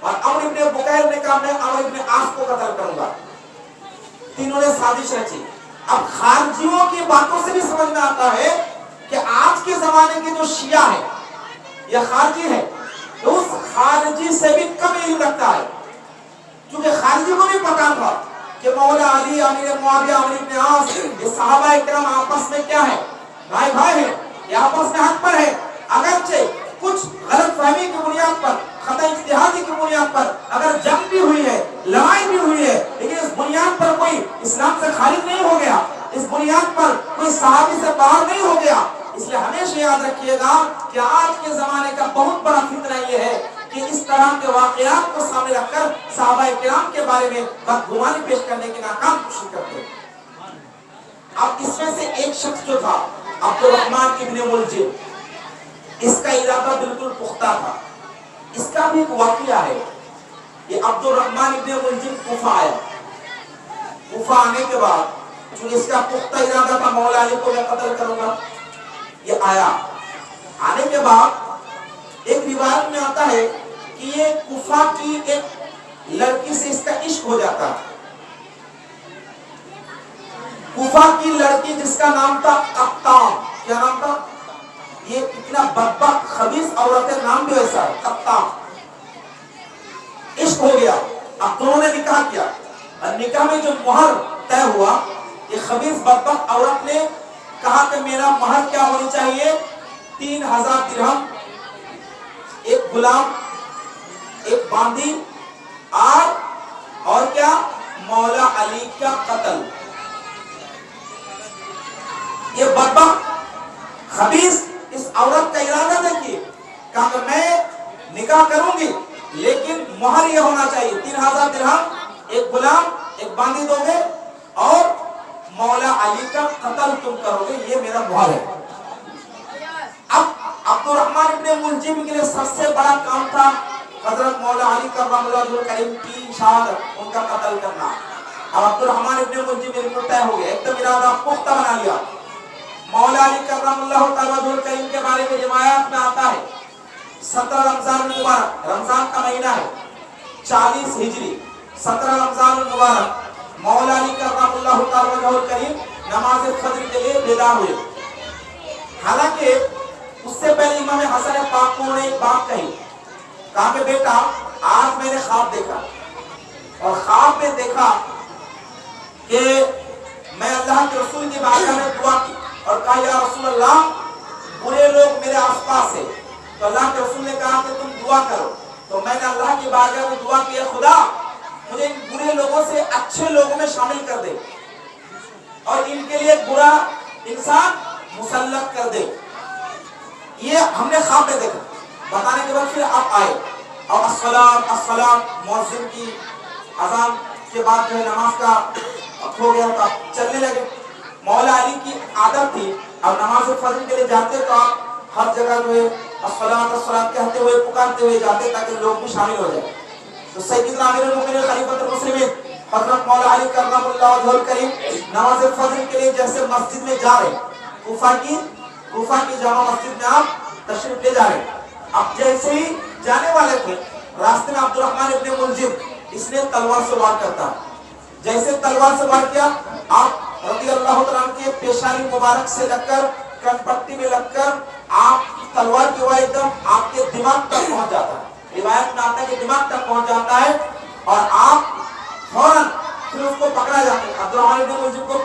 اور عمر ابن بکیر نے کہا میں عمر ابن عاص کو قتل کروں گا. تینوں نے سازش رچی. اب خارجیوں کی باتوں سے بھی سمجھ میں آتا ہے کہ آج کے زمانے کے جو شیعہ ہے یا خارجی ہے، تو اس خارجی سے بھی کم علم رکھتا ہے، کیونکہ خارجی کو بھی پتا تھا کہ مولا علی، امیر معاویہ، عمر ابن عاص یہ صحابہ کرام آپس میں کیا ہے، بھائی بھائی ہیں، یہ آپس میں حق پر ہے. اگرچہ کچھ غلط فہمی کی بنیاد پر، خطا اجتہادی کی بنیاد پر اگر جنگ بھی ہوئی ہے، لڑائی بھی ہوئی ہے، لیکن اس بنیاد پر کوئی اسلام سے خارج نہیں ہو گیا، اس بنیاد پر کوئی صحابی سے باہر نہیں ہو گیا. اس لیے ہمیشہ یاد رکھیے گا کہ آج کے زمانے کا بہت بڑا فتنہ یہ ہے کہ اس طرح کے واقعات کو سامنے رکھ کر صحابہ کرام کے بارے میں بدگمانی پیش کرنے کی ناکام کوشش کرتے ہیں. اب اس میں سے ایک شخص جو تھا عبد الرحمن ابن ملجم، اس کا ارادہ بالکل پختہ تھا. اس کا بھی ایک واقعہ ہے. یہ عبد الرحمن ابن ملجم کوفہ آیا. کوفہ آنے کے بعد چونکہ اس کا پختہ ارادہ تھا مولا علی کو میں قتل کروں گا، یہ آیا. آنے کے بعد ایک روایت میں آتا ہے کہ یہ کوفہ کی ایک لڑکی سے اس کا عشق ہو جاتا ہے. کوفہ کی لڑکی جس کا نام تھا قطام، کیا نام تھا؟ یہ اتنا بدبخت خبیث عورت ہے، نام بھی ایسا ہے قطام. عشق ہو گیا. اب دونوں نے نکاح کیا، اور نکاح میں جو مہر طے ہوا، یہ خبیث بدبخت عورت نے کہا کہ میرا مہر کیا ہونی چاہیے؟ 3000 درہم، ایک غلام، ایک باندی، اور کیا؟ مولا علی کا قتل. یہ بدبخت خبیث اس عورت کا ارادہ دیکھیے، کہا کہ میں نکاح کروں گی لیکن مہر یہ ہونا چاہیے 3000 درہم، ایک غلام، ایک باندی دو گے، اور مولا علی کا قتل تم کرو گے، یہ میرا مہر ہے. اب عبد الرحمن ابن ملجم کے لیے سب سے بڑا کام تھا حضرت مولا علی کرم اللہ کریم کی شہادت، ان کا قتل کرنا. اب عبد الرحمن ابن ملجم بالکل طے ہو گیا، ایک دم ارادہ پختہ بنا لیا. مولا علی کرم اللہ تعالیٰ کریم کے بارے میں روایات میں آتا ہے 17 رمضان المبارک، رمضان کا مہینہ ہے، 40 ہجری، 17 رمضان المبارک مولا علی کرم اللہ تعالیٰ کریم نماز فجر کے لیے بیدار ہوئے. حالانکہ اس سے پہلے امام حسن پاک کو نے ایک بات کہی، کہا کہ بیٹا آج میں نے خواب دیکھا، اور خواب میں دیکھا کہ میں اللہ کے رسول کی بارگاہ میں دعا کی اور کہا یا رسول اللہ برے لوگ میرے آس پاس ہیں. تو اللہ کے رسول نے کہا کہ تم دعا کرو. تو میں نے اللہ کی بارگاہ میں دعا کی، خدا مجھے ان برے لوگوں سے اچھے لوگوں میں شامل کر دے اور ان کے لیے برا انسان مسلط کر دے. یہ ہم نے خواب میں دیکھا. بتانے کے بعد پھر آپ آئے اور السلام السلام مؤذن کی اذان کے بعد جو ہے نماز کا ہو گیا تھا، چلنے لگے. مولا علی کی عادت تھی اب نماز فجر کے لیے جاتے تو آپ ہر جگہ جو ہے الصلاۃ الصلاۃ کہتے ہوئے پکارتے ہوئے جاتے تاکہ لوگ بھی شامل ہو جائیں. تو سیدنا امیر المومنین خلیفۃ المسلمین حضرت مولا علی کرم اللہ وجہہ الکریم نماز فجر کے لیے جیسے مسجد میں جا رہے، کوفہ کی جامع مسجد میں آپ تشریف لے جا رہے ہیں. اب جیسے ہی جانے والے تھے راستے میں عبد الرحمن ابن ملجم اس نے تلوار سے وار کرتا ہے. جیسے تلوار سے وار کیا آپ رضی اللہ تعالیٰ عنہ کے پیشانی مبارک سے لگ کر کن پٹی میں لگ کر آپ تلوار کی وار ایک دم آپ کے دماغ تک پہنچ جاتا ہے. روایت میں آتا ہے کہ دماغ تک پہنچ جاتا ہے اور آپ فوراً پھر اس کو پکڑا جاتا ہے. عبد الرحمن ابن ملجم کو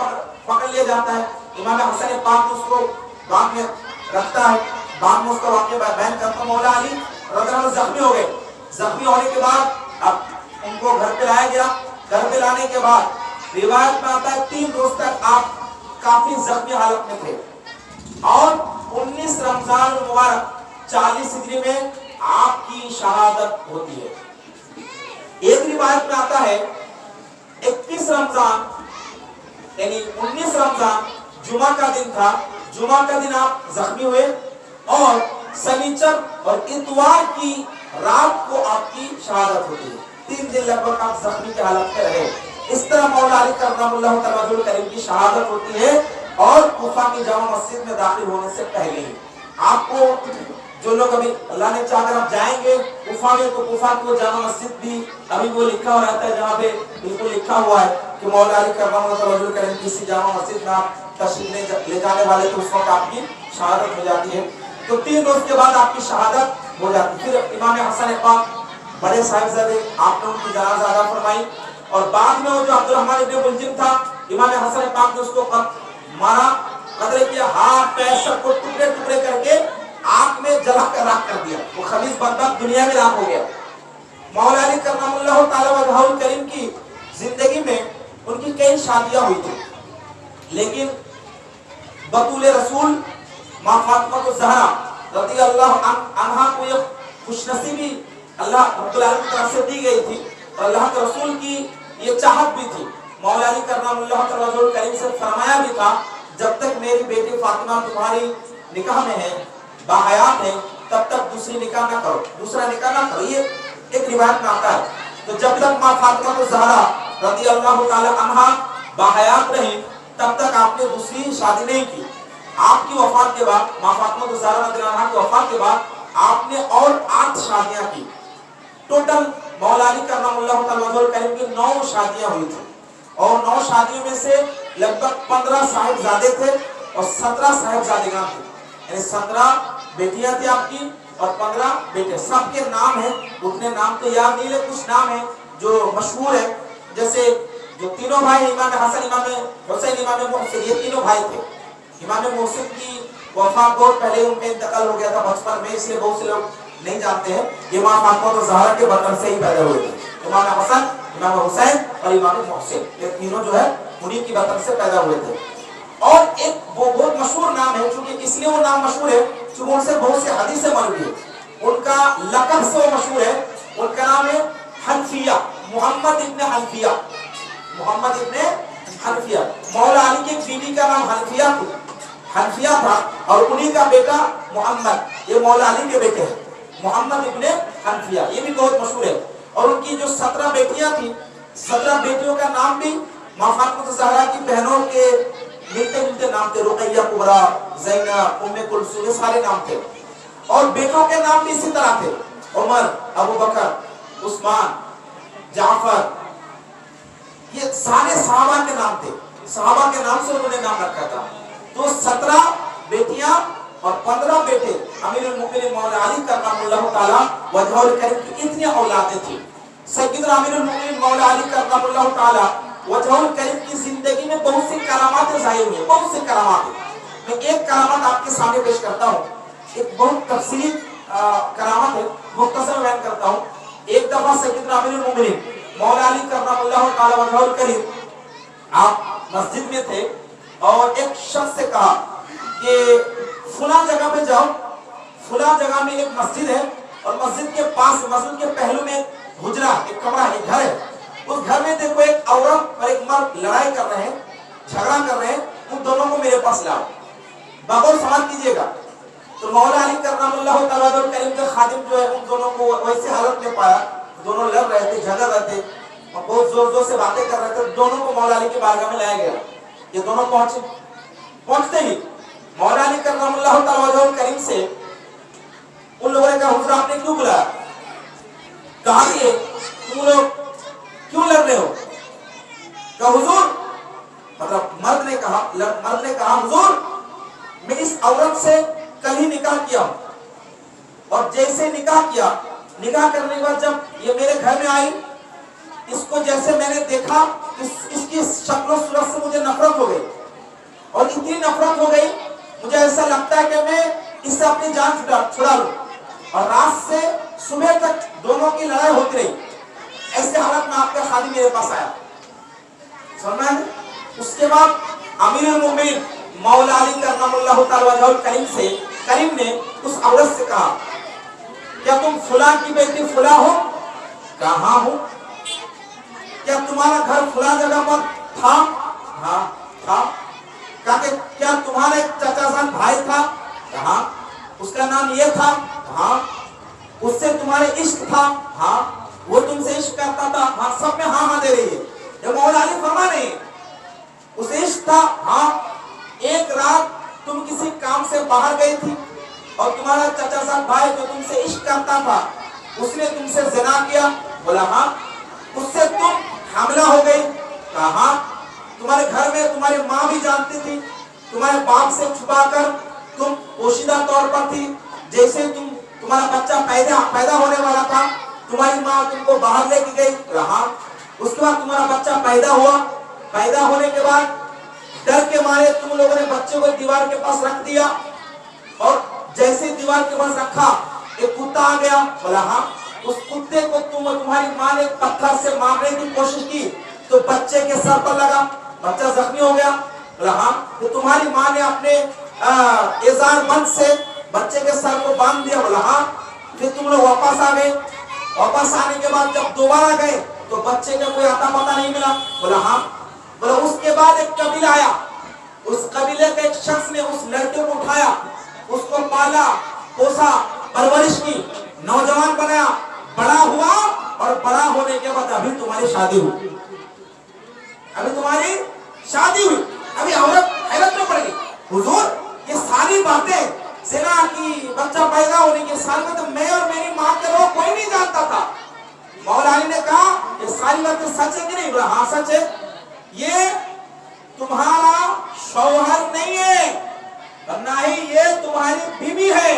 پکڑ لیا جاتا ہے. امام حسن پاک اس کو باغ میں رکھتا ہے. باغ میں اس کا واقعہ بیان کرتا ہے. مولا علی رضی اللہ عنہ زخمی ہو گئے. زخمی ہونے کے بعد اب ان کو گھر پہ لایا گیا. گھر پہ لانے کے بعد روایت میں آتا ہے 3 روز تک آپ کافی زخمی حالت میں تھے اور 19 رمضان المبارک 40 ہجری میں آپ کی شہادت ہوتی ہے. ایک روایت میں آتا ہے 21 رمضان یعنی 19 رمضان جمعہ کا دن تھا. جمعہ کا دن آپ زخمی ہوئے اور سنیچر اور اتوار کی رات کو آپ کی شہادت ہوتی ہے. 3 دن لگ بھگ آپ زخمی کی حالت میں رہے. اس طرح مولا علی کرم اللہ تعالی کریم کی شہادت ہوتی ہے اور کوفہ کی جامع مسجد میں داخل ہونے سے پہلے ہی آپ کو جو لوگ ابھی اللہ نے چاہ کر آپ جائیں گے کوفہ میں تو کوفہ کی وہ جامع مسجد بھی ابھی وہ لکھا ہوا رہتا ہے جہاں پہ بالکل لکھا ہوا ہے کہ مولا علی کرم اللہ تعالی کریم کسی جامع مسجد میں آپ تشریف لے جانے والے تو اس وقت آپ کی شہادت ہو جاتی ہے. تو 3 روز کے بعد آپ کی شہادت ہو جاتی. پھر امام حسن پاک بڑے صاحبزادے آپ نے ان کی جنازہ ادا فرمائی اور بعد میں وہ جو عبد الرحمن ابن ملجم تھا امام حسن پاک نے اس کو مارا قتل کیا. ہاتھ پیر سب کو ٹکڑے ٹکڑے کر کے آگ میں جلا کر راکھ کر دیا. وہ خبیث بدبخت دنیا میں راکھ ہو گیا. مولا علی کرم اللہ تعالی وجہہ الکریم کی زندگی میں ان کی کئی شادیاں ہوئی تھی لیکن بطول رسول ماں فاطمہ الزہرا رضی اللہ عنہا کو یہ خوش نصیبی اللہ رب العالمین کی طرف سے دی گئی تھی اور اللہ کے رسول کی یہ چاہت بھی تھی. مولا علی کرم اللہ تعالی کریم سے فرمایا بھی تھا جب تک میری بیٹی فاطمہ تمہاری نکاح میں ہے باحیات ہے تب تک دوسری نکاح نہ کرو دوسرا نکاح نہ کرو. یہ ایک روایت میں آتا ہے. تو جب تک ماں فاطمہ الزہرا رضی اللہ تعالی عنہا باحیات رہی تب تک آپ نے دوسری شادی نہیں کی. آپ کی وفات کے بعد ماں فاطمہ الزہرا رضی اللہ عنہا کی وفات کے بعد آپ نے اور 8 شادیاں کی. ٹوٹل مولا علی کرم اللہ تعالی کریم کی 9 شادیاں ہوئی تھی اور 9 شادیوں میں سے لگ بھگ 15 صاحبزادے تھے اور 17 صاحبزادگان تھے. یعنی 17 بیٹیاں تھی آپ کی اور 15 بیٹے. سب کے نام ہیں اتنے نام تو یاد نہیں لیکن کچھ نام ہیں جو مشہور ہیں جیسے جو تینوں بھائی امام حسن امام حسین امام محسن یہ تینوں بھائی تھے. امام محسن کی وفات بہت پہلے ان کا انتقال ہو گیا تھا بچپن میں اس لیے بہت سے لوگ نہیں جانتے ہیں. امام فاطمہ الزہرا کے بطن سے ہی پیدا ہوئے تھے. امام حسن امام حسین اور امام محسن یہ تینوں جو ہے انہی کی بطن سے پیدا ہوئے تھے. اور ایک وہ بہت مشہور نام ہے چونکہ اس لیے وہ نام مشہور ہے چونکہ ان سے بہت سے حدیثیں مروی ہیں. ان کا لقب سے وہ مشہور ہے. ان کا نام ہے حنفیہ محمد ابن حنفیہ. محمد ابن حنفیہ. مولا علی کی بیوی کا نام حنفیہ تھا اور انہی کا بیٹا محمد یہ مولا علی کے بیٹے ہیں محمد ابن حنفیہ. یہ بھی بہت مشہور ہے. اور ان کی جو 17 بیٹیاں تھیں 17 بیٹیوں کا نام بھی ماں فاطمہ الزہرا کی بہنوں کے ملتے ملتے نام تھے. رقیہ کبریٰ زینب ام کلثوم یہ سارے نام تھے. اور بیٹوں کے نام بھی اسی طرح تھے عمر ابو بکر عثمان جعفر یہ سارے صحابہ کے نام تھے. صحابہ کے نام سے انہوں نے نام رکھا تھا. تو 17 بیٹیاں اور 15 بیٹے امیر المؤمنین مولا علی کرم اللہ تعالی وجہہ الکریم کی اتنی اولادیں تھیں. سیدنا امیر المؤمنین مولا علی کرم اللہ تعالی وجہہ الکریم کی زندگی میں بہت سی کرامات ظاہر ہوئی بہت سی کرامات. میں ایک کرامت آپ کے سامنے پیش کرتا ہوں. ایک بہت تفصیلی کرامت ہے مختصر بیان کرتا ہوں. ایک دفعہ سیدنا امیر المؤمنین مولا علی کرم اللہ تعالی وجہہ الکریم آپ مسجد میں تھے اور ایک شخص سے کہا کہ فلاں جگہ پہ جاؤ فلاں جگہ میں ایک مسجد ہے اور مسجد کے پاس مسجد کے پہلو میں حجرہ ایک کمرہ ایک گھر ہے. اس گھر میں دیکھو ایک عورت اور ایک مرد لڑائی کر رہے ہیں جھگڑا کر رہے ہیں. ان دونوں کو میرے پاس لاؤ بغور سوال کیجئے گا. تو مولا علی کرم اللہ تعالی کریم کے خادم جو ہے ان دونوں کو ویسے حالت میں پایا دونوں لڑ رہے تھے جھگڑ رہے تھے اور بہت زور زور سے باتیں کر رہے تھے. دونوں کو مولا علی کی بارگاہ میں لایا گیا. یہ دونوں پہنچتے ہی عورت نے کہا حضور میں اس عورت سے کل ہی نکاح کیا اور جیسے نکاح کیا، نکاح کرنے کے بعد جب یہ میرے گھر میں آئی، اس کو جیسے میں نے دیکھا اس کی شکل و صورت سے مجھے نفرت ہو گئی، اور اتنی نفرت ہو گئی مجھے ایسا لگتا ہے کہ میں اس سے اپنی جان چھڑا لوں، اور رات سے صبح تک دونوں کی لڑائی ہوتی رہی۔ ایسے حالت میں آپ کا خادم میرے پاس آیا، سننا ہے۔ اس کے بعد امیر المومنین مولا علی کرم اللہ تعالی وجہ الکریم سے کریم نے اس عورت سے کہا کیا تم فلاں کی بیٹی فلاں ہو؟ کہاں ہوں؟ کیا تمہارا گھر فلاں جگہ پر تھا؟ ہاں تھا۔ کہا کہ کیا تمہارا ایک چچا جان بھائی تھا؟ کہا اس کا نام یہ تھا؟ ہاں۔ اس سے تمہارے عشق تھا؟ ہاں۔ وہ تم سے عشق کرتا تھا؟ ہاں۔ سب میں ہاں ہاں دے رہی ہے۔ یہ مولا علی فرما رہے ہیں اس عشق تھا؟ ہاں۔ ایک رات تم کسی کام سے باہر گئی تھی اور تمہارا چچا جان بھائی جو تم سے عشق کرتا تھا اس نے تم سے زنا کیا؟ بولا ہاں۔ اس سے تم حاملہ ہو گئی؟ کہا ہاں۔ تمہارے گھر میں تمہاری ماں بھی جانتی تھی؟ تمہارے باپ سے چھپا کر تم پوشیدہ طور پر تھی؟ جیسے تمہارا بچہ پیدا ہونے والا تھا تمہاری ماں تم کو باہر لے کے گئی؟ رہا۔ اس کے بعد تمہارا بچہ پیدا ہوا، پیدا ہونے کے بعد ڈر کے مارے تم لوگوں نے بچے کو دیوار کے پاس رکھ دیا، اور جیسے دیوار کے پاس رکھا ایک کتا آ گیا؟ بولا ہاں۔ اس کتے کو تمہاری ماں نے پتھر سے مارنے کی کوشش کی تو بچے کے سر پر لگا، بچہ زخمی ہو گیا؟ بولا ہاں۔ تو تمہاری ماں نے اپنے ازار بند سے بچے کے سر کو باندھ دیا؟ بولا ہاں۔ پھر تم لوگ واپس آ گئے، واپس آنے کے بعد جب دوبارہ گئے تو بچے کا کوئی اتا پتا نہیں ملا؟ بولا ہاں۔ بولا اس کے بعد ایک قبیلہ آیا، اس قبیلے کے ایک شخص نے اس لڑکے کو اٹھایا، اس کو پالا پوسا پرورش کی، نوجوان بنایا، بڑا ہوا، اور بڑا ہونے کے بعد ابھی تمہاری شادی ہوئی، ابھی تمہاری شادی ہوئی۔ ابھی عورت حیرت میں پڑ گئی، حضور یہ ساری باتیں زنا کی، بچہ پیدا ہونے کی ساری باتیں میں اور میری ماں کے لوگ کوئی نہیں جانتا تھا۔ مولا علی نے کہا یہ ساری باتیں سچ ہے کہ نہیں؟ بولا ہاں سچ ہے۔ یہ تمہارا شوہر نہیں ہے، نہ ہی یہ تمہاری بیوی ہے،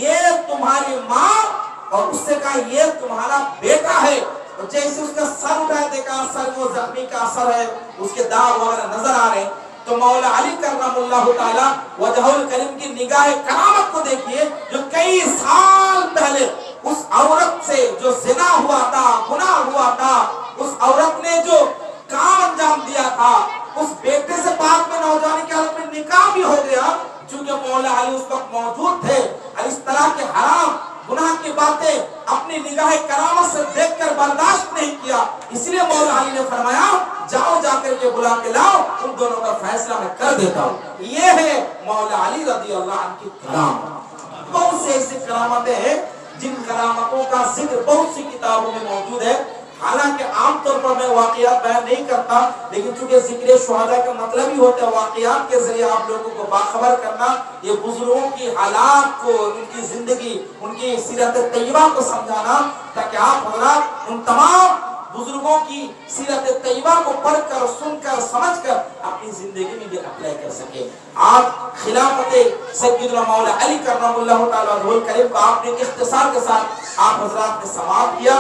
یہ تمہاری ماں، اور اس سے کہا یہ تمہارا بیٹا ہے۔ اور جیسے اس کا سر اٹھایا دیکھا سر کو زخمی کا اثر ہے، اس کے داغ وغیرہ نظر آ رہے ہیں، تو مولا علی کرم اللہ تعالی وجہ الکریم کی نگاہ کرامت کو دیکھیے، جو کئی سال پہلے اس عورت سے جو زنا ہوا تھا، گناہ ہوا تھا، اس عورت نے جو کام انجام دیا تھا، اس بیٹے سے بعد میں نوجوانی کی حالت میں نکاح بھی ہو گیا، چونکہ مولا علی اس وقت موجود تھے، اور اس طرح کے حرام گناہ کی باتیں اپنی نگاہ کرامت سے دیکھ کر برداشت نہیں کیا، اس لیے مولا علی نے فرمایا جاؤ جا کر کے بلا کے لاؤ، ان دونوں کا فیصلہ میں کر دیتا ہوں۔ یہ ہے مولا علی رضی اللہ عنہ کی کرامت۔ بہت سے ایسی کرامتیں ہیں جن کرامتوں کا ذکر بہت سی کتابوں میں موجود ہے، حالانکہ عام طور پر میں واقعات بیان نہیں کرتا، لیکن چونکہ ذکر شہداء کا مطلب ہی ہوتا ہے واقعات کے ذریعے آپ لوگوں کو باخبر کرنا، یہ بزرگوں کی حالات کو، ان کی زندگی، ان کی سیرت طیبہ کو سمجھانا، تاکہ آپ حضرات ان تمام بزرگوں کی سیرت طیبہ کو پڑھ کر، سن کر، سمجھ کر اپنی زندگی میں بھی اپلائی کر سکے۔ آج خلافت سیدنا مولا علی کرم اللہ تعالیٰ عنہ الکریم کو آپ نے اختصار کے ساتھ آپ حضرات نے سماعت کیا۔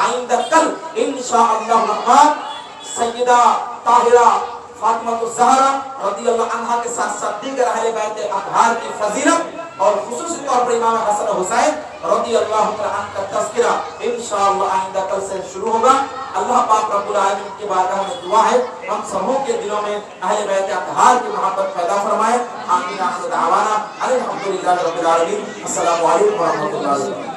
آئندہ کل انشاءاللہ الرحمن سیدہ طاہرہ فاطمہ الزہرا رضی اللہ عنہا کے ساتھ ساتھ دیگر اہل بیت اطہار کی فضیلت اور خصوصی طور پر امام حسن حسین رضی اللہ عنہ کا تذکرہ انشاءاللہ آئندہ کل سے شروع ہوگا۔ اللہ پاک رب العالمین کی بارگاہ میں دعا ہے ہم سبوں کے دلوں میں اہل بیت اطہار کی محبت پیدا فرمائے۔ آمین آخر دعوانا الحمدللہ رب العالمین۔ السلام علیکم ورحمۃ اللہ وبرکاتہ۔